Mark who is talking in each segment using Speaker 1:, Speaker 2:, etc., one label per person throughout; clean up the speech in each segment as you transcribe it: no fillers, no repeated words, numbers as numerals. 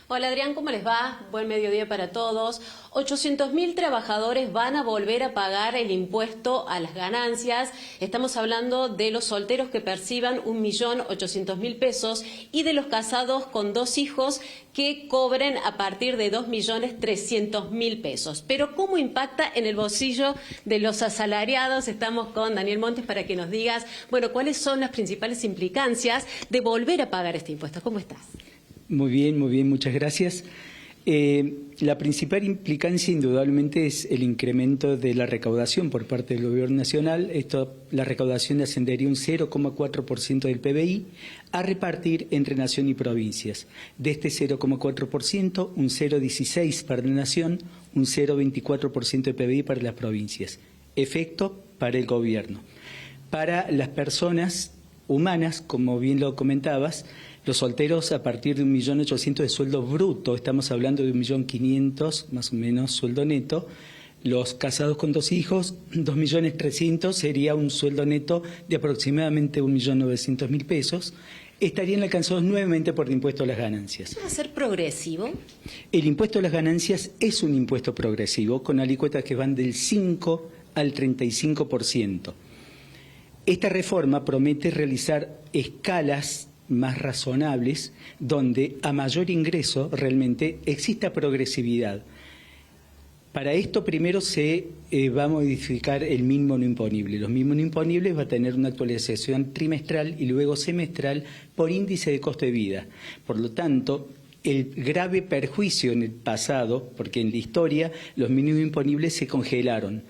Speaker 1: Hola Adrián, ¿cómo les va? Buen mediodía para todos. 800.000 trabajadores van a volver a pagar el impuesto a las ganancias. Estamos hablando de los solteros que perciban 1.800.000 pesos y de los casados con 2 hijos que cobren a partir de 2.300.000 pesos. Pero ¿cómo impacta en el bolsillo de los asalariados? Estamos con Daniel Montes para que nos digas, bueno, cuáles son las principales implicancias de volver a pagar este impuesto. ¿Cómo estás?
Speaker 2: Muy bien, muchas gracias. La principal implicancia indudablemente es el incremento de la recaudación por parte del Gobierno Nacional. La recaudación ascendería un 0,4% del PBI a repartir entre Nación y provincias. De este 0,4%, un 0,16% para la Nación, un 0,24% del PBI para las provincias. Efecto para el Gobierno. Para las personas humanas, como bien lo comentabas, los solteros a partir de 1.800.000 de sueldo bruto, estamos hablando de 1.500.000 más o menos sueldo neto. Los casados con 2 hijos, 2.300.000 sería un sueldo neto de aproximadamente 1.900.000 pesos. Estarían alcanzados nuevamente por el impuesto a las ganancias.
Speaker 1: ¿Va a ser progresivo?
Speaker 2: El impuesto a las ganancias es un impuesto progresivo con alícuotas que van del 5 al 35%. Esta reforma promete realizar escalas más razonables, donde a mayor ingreso realmente exista progresividad. Para esto primero se va a modificar el mínimo no imponible. Los mínimos no imponibles va a tener una actualización trimestral y luego semestral por índice de costo de vida. Por lo tanto, el grave perjuicio en el pasado, porque en la historia los mínimos imponibles se congelaron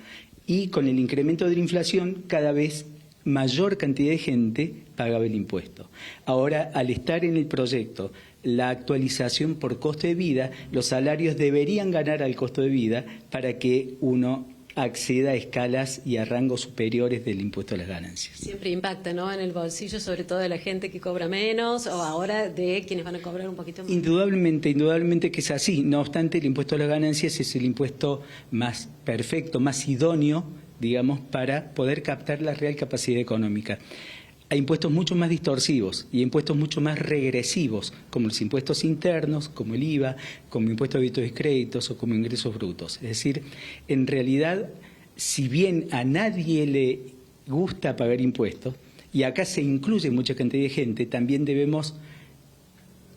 Speaker 2: y con el incremento de la inflación cada vez mayor cantidad de gente pagaba el impuesto. Ahora, al estar en el proyecto la actualización por costo de vida, los salarios deberían ganar al costo de vida para que uno acceda a escalas y a rangos superiores del impuesto a las ganancias.
Speaker 1: Siempre impacta, ¿no?, en el bolsillo, sobre todo de la gente que cobra menos o ahora de quienes van a cobrar un poquito más.
Speaker 2: Indudablemente que es así. No obstante, el impuesto a las ganancias es el impuesto más perfecto, más idóneo, digamos, para poder captar la real capacidad económica. Hay impuestos mucho más distorsivos y impuestos mucho más regresivos, como los impuestos internos, como el IVA, como impuestos de hábitos y créditos o como ingresos brutos. Es decir, en realidad, si bien a nadie le gusta pagar impuestos, y acá se incluye mucha cantidad de gente, también debemos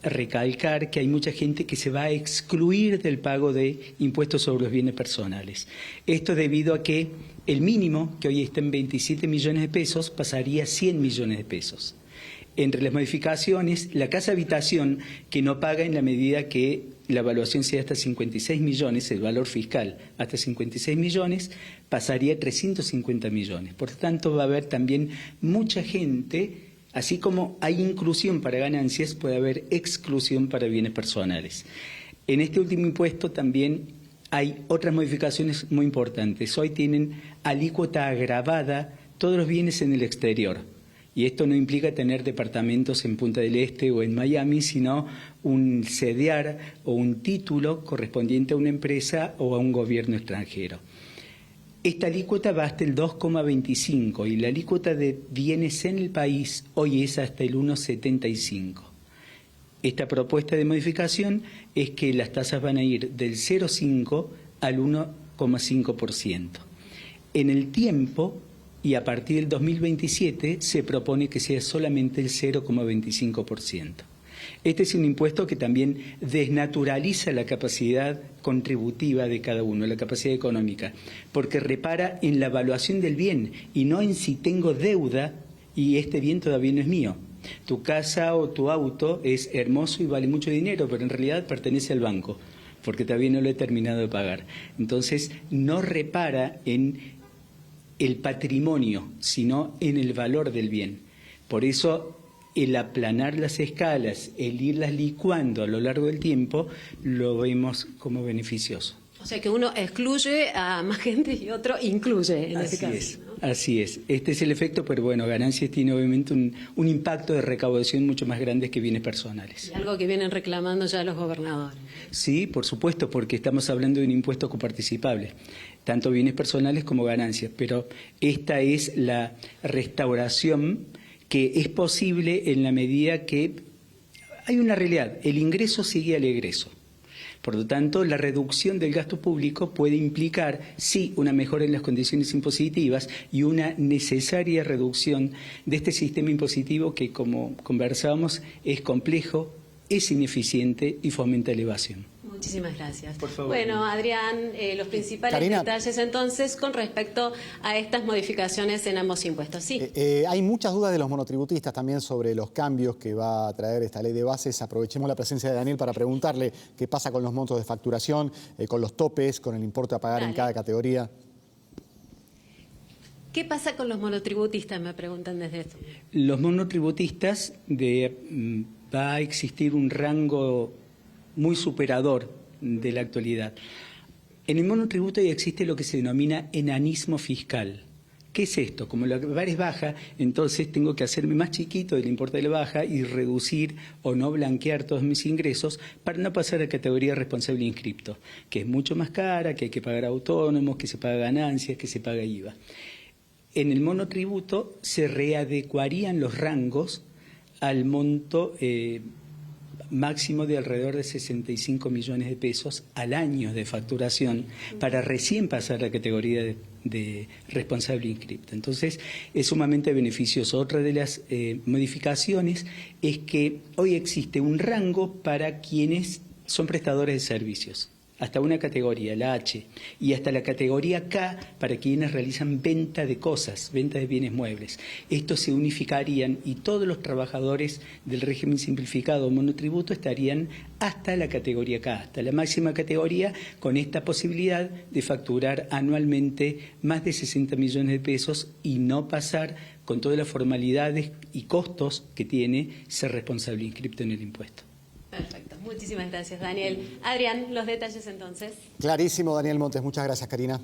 Speaker 2: recalcar que hay mucha gente que se va a excluir del pago de impuestos sobre los bienes personales. Esto debido a que el mínimo, que hoy está en 27 millones de pesos, pasaría a 100 millones de pesos. Entre las modificaciones, la casa habitación, que no paga en la medida que la evaluación sea hasta 56 millones, el valor fiscal hasta 56 millones, pasaría a 350 millones. Por tanto, va a haber también mucha gente. Así como hay inclusión para ganancias, puede haber exclusión para bienes personales. En este último impuesto también hay otras modificaciones muy importantes. Hoy tienen alícuota agravada todos los bienes en el exterior. Y esto no implica tener departamentos en Punta del Este o en Miami, sino un CEDIAR o un título correspondiente a una empresa o a un gobierno extranjero. Esta alícuota va hasta el 2,25 y la alícuota de bienes en el país hoy es hasta el 1,75. Esta propuesta de modificación es que las tasas van a ir del 0,5 al 1,5%. En el tiempo y a partir del 2027 se propone que sea solamente el 0,25%. Este es un impuesto que también desnaturaliza la capacidad contributiva de cada uno, la capacidad económica, porque repara en la evaluación del bien y no en si tengo deuda y este bien todavía no es mío. Tu casa o tu auto es hermoso y vale mucho dinero, pero en realidad pertenece al banco, porque todavía no lo he terminado de pagar. Entonces, no repara en el patrimonio, sino en el valor del bien. Por eso, el aplanar las escalas, el irlas licuando a lo largo del tiempo, lo vemos como beneficioso.
Speaker 1: O sea que uno excluye a más gente y otro incluye en este caso.
Speaker 2: Así es. Este es el efecto, pero bueno, ganancias tiene obviamente un impacto de recaudación mucho más grande que bienes personales.
Speaker 1: Y algo que vienen reclamando ya los gobernadores.
Speaker 2: Sí, por supuesto, porque estamos hablando de un impuesto coparticipable, tanto bienes personales como ganancias, pero esta es la restauración que es posible en la medida que hay una realidad, el ingreso sigue al egreso. Por lo tanto, la reducción del gasto público puede implicar, sí, una mejora en las condiciones impositivas y una necesaria reducción de este sistema impositivo que, como conversábamos, es complejo, es ineficiente y fomenta la evasión.
Speaker 1: Muchísimas gracias.
Speaker 2: Por favor.
Speaker 1: Bueno, Adrián, los principales
Speaker 3: Karina,
Speaker 1: detalles entonces con respecto a estas modificaciones en ambos impuestos. Sí.
Speaker 3: Hay muchas dudas de los monotributistas también sobre los cambios que va a traer esta ley de bases. Aprovechemos la presencia de Daniel para preguntarle qué pasa con los montos de facturación, con los topes, con el importe a pagar en cada categoría.
Speaker 1: ¿Qué pasa con los monotributistas? Me preguntan desde esto.
Speaker 2: Los monotributistas va a existir un rango muy superador de la actualidad. En el monotributo ya existe lo que se denomina enanismo fiscal. ¿Qué es esto? Como la VAR es baja, entonces tengo que hacerme más chiquito del importe de la baja y reducir o no blanquear todos mis ingresos para no pasar a categoría responsable inscripto, que es mucho más cara, que hay que pagar autónomos, que se paga ganancias, que se paga IVA. En el monotributo se readecuarían los rangos al monto máximo de alrededor de 65 millones de pesos al año de facturación para recién pasar a la categoría de responsable inscripto. Entonces, es sumamente beneficioso. Otra de las modificaciones es que hoy existe un rango para quienes son prestadores de servicios, hasta una categoría, la H, y hasta la categoría K para quienes realizan venta de cosas, venta de bienes muebles. Estos se unificarían y todos los trabajadores del régimen simplificado monotributo estarían hasta la categoría K, hasta la máxima categoría, con esta posibilidad de facturar anualmente más de 60 millones de pesos y no pasar con todas las formalidades y costos que tiene ser responsable inscripto en el impuesto.
Speaker 1: Perfecto. Muchísimas gracias, Daniel. Adrián, los detalles entonces.
Speaker 3: Clarísimo, Daniel Montes. Muchas gracias, Karina.